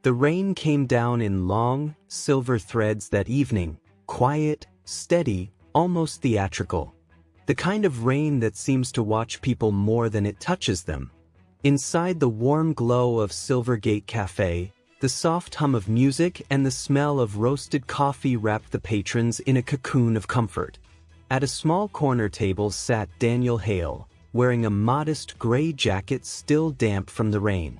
The rain came down in long, silver threads that evening, quiet, steady, almost theatrical. The kind of rain that seems to watch people more than it touches them. Inside the warm glow of Silver Gate Café, the soft hum of music and the smell of roasted coffee wrapped the patrons in a cocoon of comfort. At a small corner table sat Daniel Hale, wearing a modest gray jacket still damp from the rain.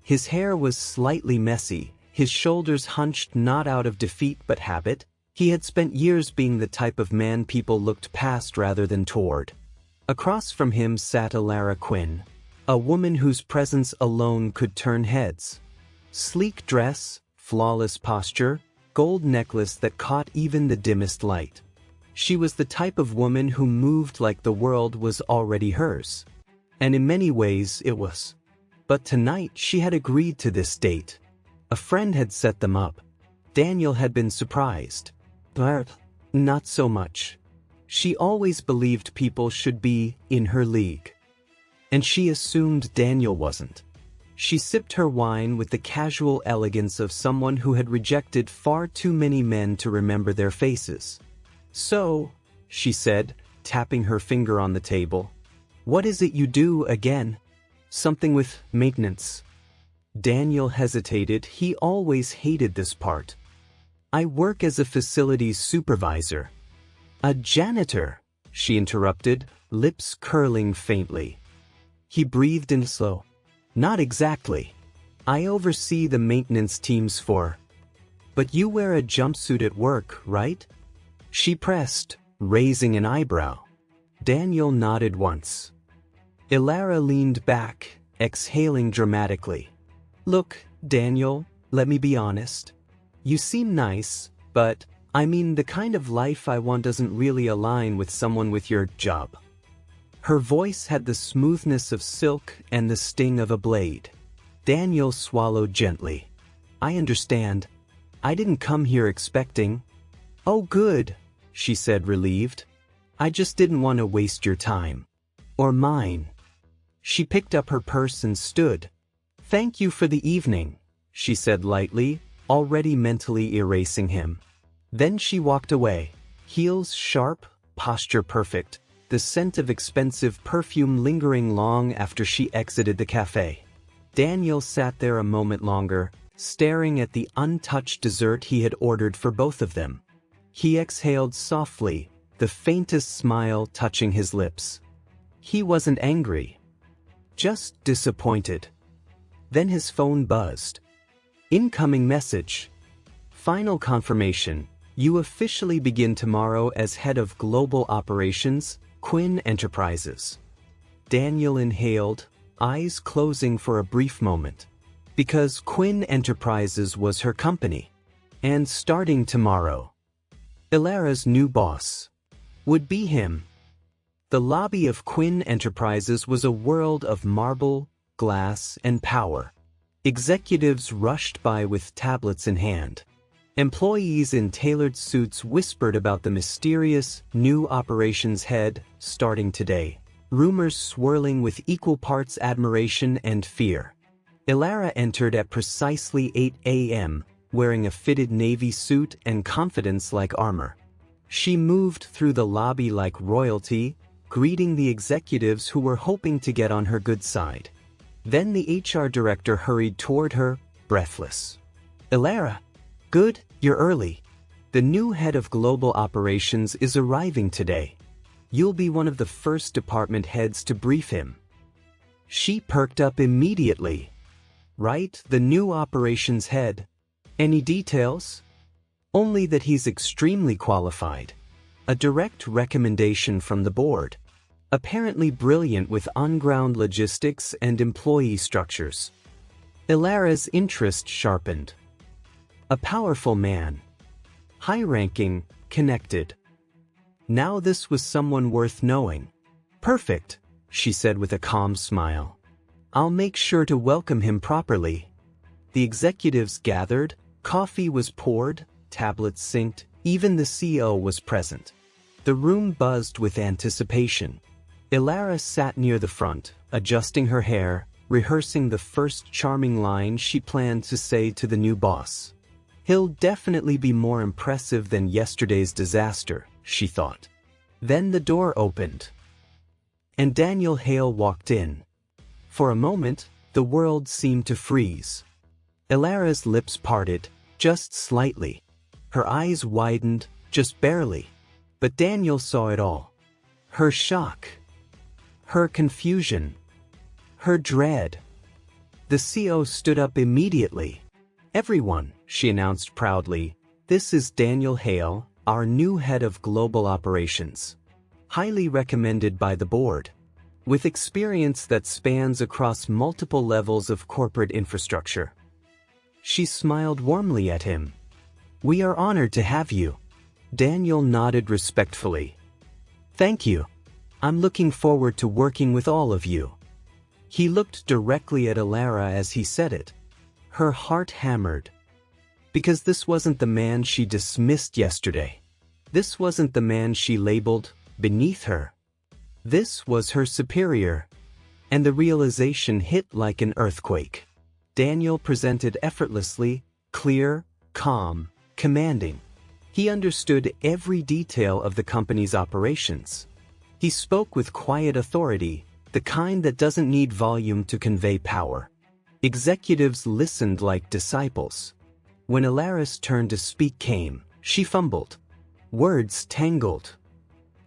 His hair was slightly messy, his shoulders hunched not out of defeat but habit. He had spent years being the type of man people looked past rather than toward. Across from him sat Elara Quinn, a woman whose presence alone could turn heads. Sleek dress, flawless posture, gold necklace that caught even the dimmest light. She was the type of woman who moved like the world was already hers. And in many ways it was. But tonight she had agreed to this date. A friend had set them up. Daniel had been surprised. But not so much. She always believed people should be in her league. And she assumed Daniel wasn't. She sipped her wine with the casual elegance of someone who had rejected far too many men to remember their faces. "So," she said, tapping her finger on the table, "what is it you do again? Something with maintenance." Daniel hesitated. He always hated this part. "I work as a facilities supervisor." "A janitor," she interrupted, lips curling faintly. He breathed in slow. "Not exactly. I oversee the maintenance teams for." "But you wear a jumpsuit at work, right?" She pressed, raising an eyebrow. Daniel nodded once. Elara leaned back, exhaling dramatically. "Look, Daniel, let me be honest. You seem nice, but, I mean, the kind of life I want doesn't really align with someone with your job." Her voice had the smoothness of silk and the sting of a blade. Daniel swallowed gently. "I understand. I didn't come here expecting." "Oh, good," she said, relieved. "I just didn't want to waste your time. Or mine." She picked up her purse and stood. "Thank you for the evening," she said lightly, already mentally erasing him. Then she walked away, heels sharp, posture perfect, the scent of expensive perfume lingering long after she exited the cafe. Daniel sat there a moment longer, staring at the untouched dessert he had ordered for both of them. He exhaled softly, the faintest smile touching his lips. He wasn't angry, just disappointed. Then his phone buzzed. Incoming message. "Final confirmation. You officially begin tomorrow as head of global operations, Quinn Enterprises." Daniel inhaled, eyes closing for a brief moment. Because Quinn Enterprises was her company. And starting tomorrow, Elara's new boss would be him. The lobby of Quinn Enterprises was a world of marble, glass, and power. Executives rushed by with tablets in hand. Employees in tailored suits whispered about the mysterious, new operations head, starting today. Rumors swirling with equal parts admiration and fear. Elara entered at precisely 8 a.m., wearing a fitted navy suit and confidence like armor. She moved through the lobby like royalty, greeting the executives who were hoping to get on her good side. Then the HR director hurried toward her, breathless. "Elara, good, you're early. The new head of global operations is arriving today. You'll be one of the first department heads to brief him." She perked up immediately. "Right, the new operations head. Any details?" "Only that he's extremely qualified. A direct recommendation from the board. Apparently brilliant with on-ground logistics and employee structures." Elara's interest sharpened. A powerful man. High-ranking, connected. Now this was someone worth knowing. "Perfect," she said with a calm smile. "I'll make sure to welcome him properly." The executives gathered, coffee was poured, tablets synced, even the CEO was present. The room buzzed with anticipation. Elara sat near the front, adjusting her hair, rehearsing the first charming line she planned to say to the new boss. He'll definitely be more impressive than yesterday's disaster, she thought. Then the door opened, and Daniel Hale walked in. For a moment, the world seemed to freeze. Elara's lips parted, just slightly. Her eyes widened, just barely. But Daniel saw it all. Her shock. Her confusion. Her dread. The CO stood up immediately. "Everyone," she announced proudly, "this is Daniel Hale, our new head of global operations. Highly recommended by the board. With experience that spans across multiple levels of corporate infrastructure." She smiled warmly at him. "We are honored to have you." Daniel nodded respectfully. "Thank you. I'm looking forward to working with all of you." He looked directly at Elara as he said it. Her heart hammered. Because this wasn't the man she dismissed yesterday. This wasn't the man she labeled beneath her. This was her superior. And the realization hit like an earthquake. Daniel presented effortlessly, clear, calm, commanding. He understood every detail of the company's operations. He spoke with quiet authority, the kind that doesn't need volume to convey power. Executives listened like disciples. When Elara's turn to speak came, she fumbled. Words tangled.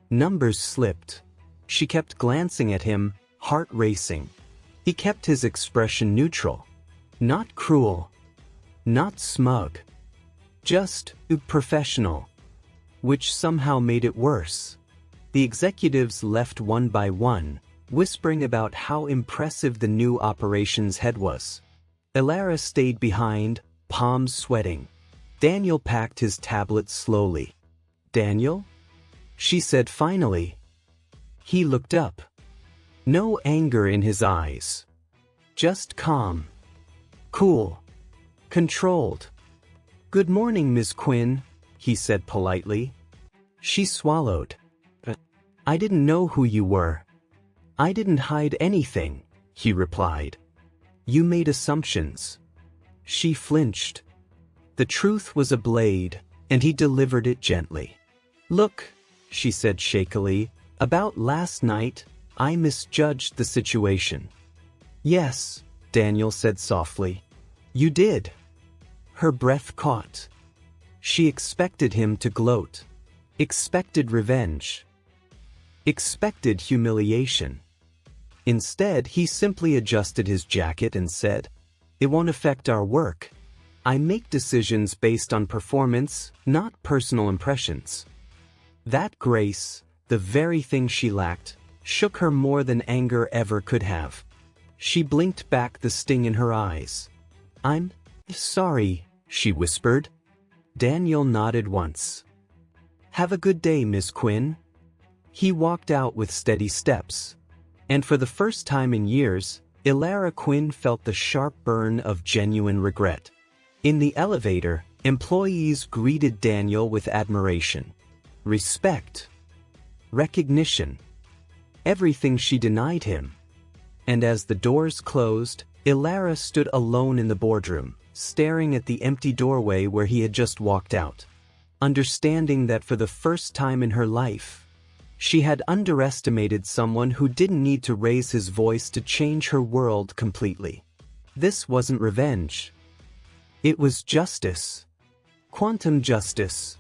Numbers slipped. She kept glancing at him, heart racing. He kept his expression neutral. Not cruel. Not smug. Just professional. Which somehow made it worse. The executives left one by one, whispering about how impressive the new operations head was. Elara stayed behind, palms sweating. Daniel packed his tablet slowly. "Daniel?" she said finally. He looked up. No anger in his eyes. Just calm. Cool. Controlled. "Good morning, Ms. Quinn," he said politely. She swallowed. "I didn't know who you were." "I didn't hide anything," he replied. "You made assumptions." She flinched. The truth was a blade, and he delivered it gently. "Look," she said shakily, "about last night, I misjudged the situation." "Yes," Daniel said softly. "You did." Her breath caught. She expected him to gloat. Expected revenge. Expected humiliation. Instead, he simply adjusted his jacket and said, "It won't affect our work. I make decisions based on performance, not personal impressions." That grace, the very thing she lacked, shook her more than anger ever could have. She blinked back the sting in her eyes. "I'm sorry," she whispered. Daniel nodded once. "Have a good day, Miss Quinn." He walked out with steady steps. And for the first time in years, Elara Quinn felt the sharp burn of genuine regret. In the elevator, employees greeted Daniel with admiration. Respect. Recognition. Everything she denied him. And as the doors closed, Elara stood alone in the boardroom, staring at the empty doorway where he had just walked out. Understanding that for the first time in her life, she had underestimated someone who didn't need to raise his voice to change her world completely. This wasn't revenge. It was justice. Quantum justice.